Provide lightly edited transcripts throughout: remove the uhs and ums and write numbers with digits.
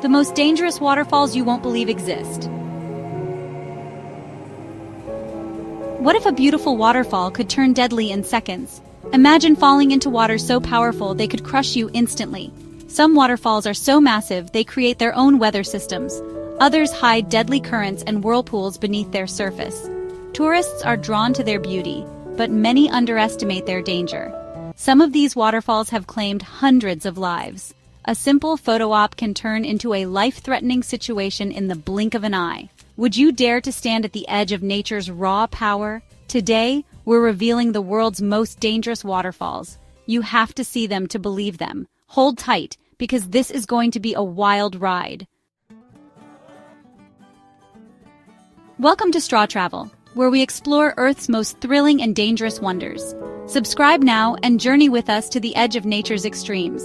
the most dangerous waterfalls you won't believe exist. What if a beautiful waterfall could turn deadly in seconds? Imagine falling into water so powerful they could crush you instantly. Some waterfalls are so massive they create their own weather systems. Others hide deadly currents and whirlpools beneath their surface. Tourists are drawn to their beauty, but many underestimate their danger. Some of these waterfalls have claimed hundreds of lives. A simple photo op can turn into a life-threatening situation in the blink of an eye. Would you dare to stand at the edge of nature's raw power? Today, we're revealing the world's most dangerous waterfalls. You have to see them to believe them. Hold tight, because this is going to be a wild ride. Welcome to Straw Travel, where we explore Earth's most thrilling and dangerous wonders. Subscribe now and journey with us to the edge of nature's extremes.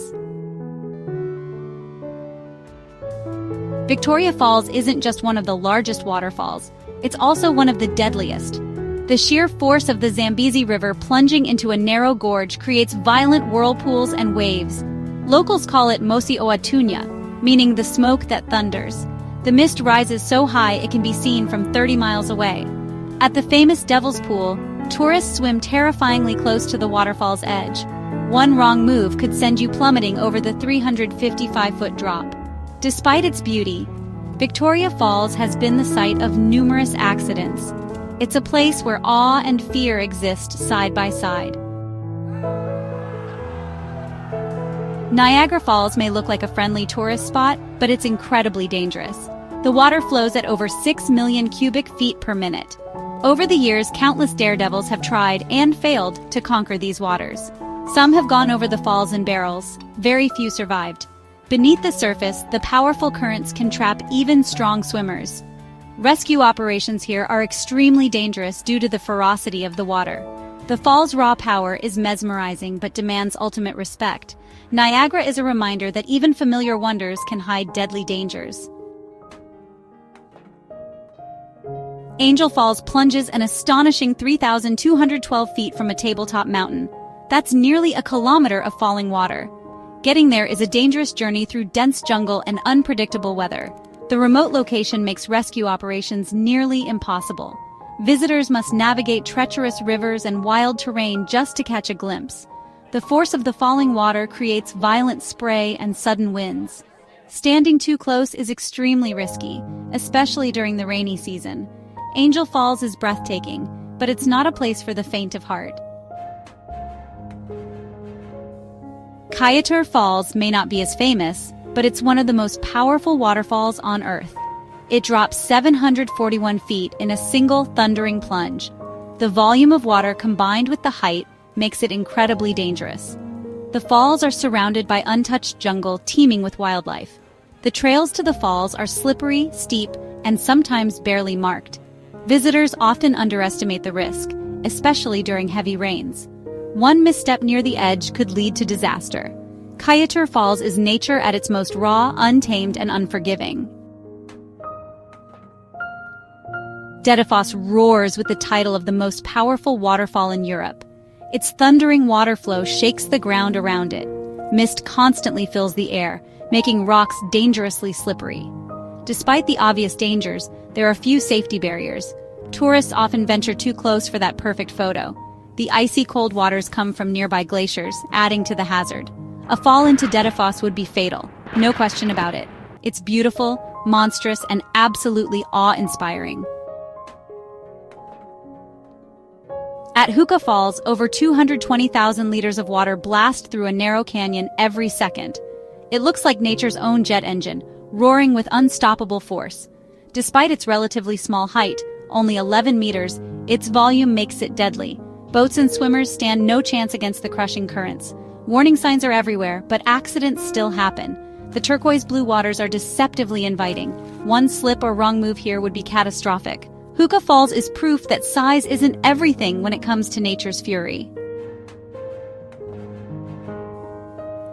Victoria Falls isn't just one of the largest waterfalls, it's also one of the deadliest. The sheer force of the Zambezi River plunging into a narrow gorge creates violent whirlpools and waves. Locals call it Mosi Oatunya, meaning the smoke that thunders. The mist rises so high it can be seen from 30 miles away. At the famous Devil's Pool, tourists swim terrifyingly close to the waterfall's edge. One wrong move could send you plummeting over the 355-foot drop. Despite its beauty, Victoria Falls has been the site of numerous accidents. It's a place where awe and fear exist side by side. Niagara Falls may look like a friendly tourist spot, but it's incredibly dangerous. The water flows at over 6 million cubic feet per minute. Over the years, countless daredevils have tried and failed to conquer these waters. Some have gone over the falls in barrels, very few survived. Beneath the surface, the powerful currents can trap even strong swimmers. Rescue operations here are extremely dangerous due to the ferocity of the water. The fall's raw power is mesmerizing but demands ultimate respect. Niagara is a reminder that even familiar wonders can hide deadly dangers. Angel Falls plunges an astonishing 3,212 feet from a tabletop mountain. That's nearly a kilometer of falling water. Getting there is a dangerous journey through dense jungle and unpredictable weather. The remote location makes rescue operations nearly impossible. Visitors must navigate treacherous rivers and wild terrain just to catch a glimpse. The force of the falling water creates violent spray and sudden winds. Standing too close is extremely risky, especially during the rainy season. Angel Falls is breathtaking, but it's not a place for the faint of heart. Kaieteur Falls may not be as famous, but it's one of the most powerful waterfalls on Earth. It drops 741 feet in a single thundering plunge. The volume of water combined with the height makes it incredibly dangerous. The falls are surrounded by untouched jungle teeming with wildlife. The trails to the falls are slippery, steep, and sometimes barely marked. Visitors often underestimate the risk, especially during heavy rains. One misstep near the edge could lead to disaster. Kaieteur Falls is nature at its most raw, untamed, and unforgiving. Deadliest roars with the title of the most powerful waterfall in Europe. Its thundering water flow shakes the ground around it. Mist constantly fills the air, making rocks dangerously slippery. Despite the obvious dangers, there are few safety barriers. Tourists often venture too close for that perfect photo. The icy cold waters come from nearby glaciers, adding to the hazard. A fall into Deadliest would be fatal, no question about it. It's beautiful, monstrous, and absolutely awe-inspiring. At Hookah Falls, over 220,000 liters of water blast through a narrow canyon every second. It looks like nature's own jet engine, roaring with unstoppable force. Despite its relatively small height, only 11 meters, its volume makes it deadly. Boats and swimmers stand no chance against the crushing currents. Warning signs are everywhere, but accidents still happen. The turquoise blue waters are deceptively inviting. One slip or wrong move here would be catastrophic. Hookah Falls is proof that size isn't everything when it comes to nature's fury.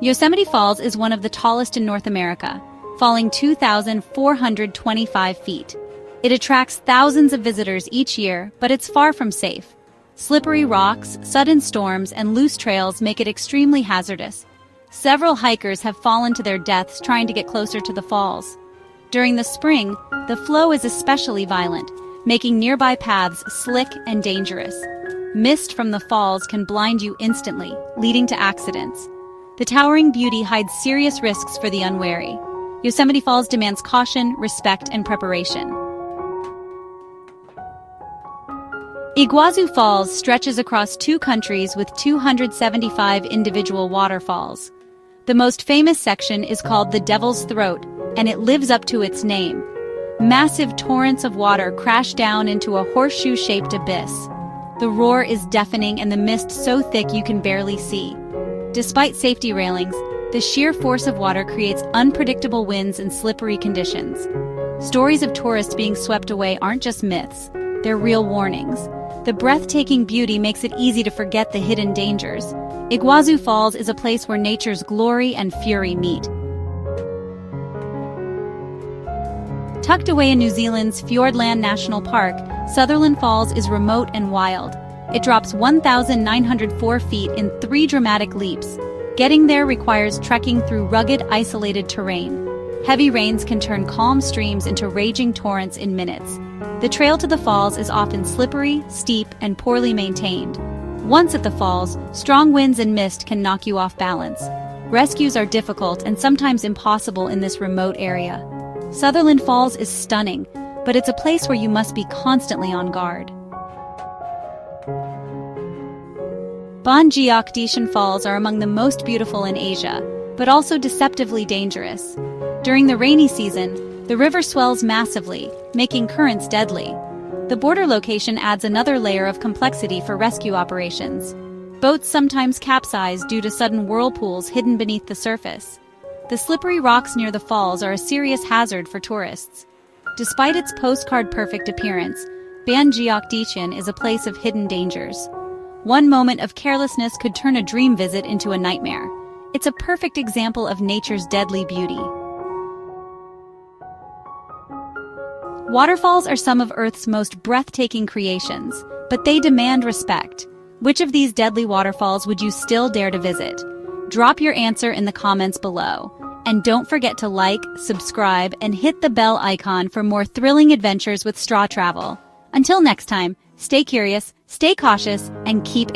Yosemite Falls is one of the tallest in North America, falling 2,425 feet. It attracts thousands of visitors each year, but it's far from safe. Slippery rocks, sudden storms, and loose trails make it extremely hazardous. Several hikers have fallen to their deaths trying to get closer to the falls. During the spring, the flow is especially violent, making nearby paths slick and dangerous. Mist from the falls can blind you instantly, leading to accidents. The towering beauty hides serious risks for the unwary. Yosemite Falls demands caution, respect, and preparation. Iguazu Falls stretches across 2 countries with 275 individual waterfalls. The most famous section is called the Devil's Throat, and it lives up to its name. Massive torrents of water crash down into a horseshoe-shaped abyss. The roar is deafening and the mist so thick you can barely see. Despite safety railings, the sheer force of water creates unpredictable winds and slippery conditions. Stories of tourists being swept away aren't just myths, they're real warnings. The breathtaking beauty makes it easy to forget the hidden dangers. Iguazu Falls is a place where nature's glory and fury meet. Tucked away in New Zealand's Fiordland National Park, Sutherland Falls is remote and wild. It drops 1,904 feet in 3 dramatic leaps. Getting there requires trekking through rugged, isolated terrain. Heavy rains can turn calm streams into raging torrents in minutes. The trail to the falls is often slippery, steep, and poorly maintained. Once at the falls, strong winds and mist can knock you off balance. Rescues are difficult and sometimes impossible in this remote area. Sutherland Falls is stunning, but it's a place where you must be constantly on guard. Banjiakdishan Falls are among the most beautiful in Asia, but also deceptively dangerous. During the rainy season, the river swells massively, making currents deadly. The border location adds another layer of complexity for rescue operations. Boats sometimes capsize due to sudden whirlpools hidden beneath the surface. The slippery rocks near the falls are a serious hazard for tourists. Despite its postcard-perfect appearance, Banjiakdishan is a place of hidden dangers. One moment of carelessness could turn a dream visit into a nightmare. It's a perfect example of nature's deadly beauty. Waterfalls are some of Earth's most breathtaking creations, but they demand respect. Which of these deadly waterfalls would you still dare to visit? Drop your answer in the comments below. And don't forget to like, subscribe, and hit the bell icon for more thrilling adventures with straw travel. Until next time, stay curious, stay cautious, and keep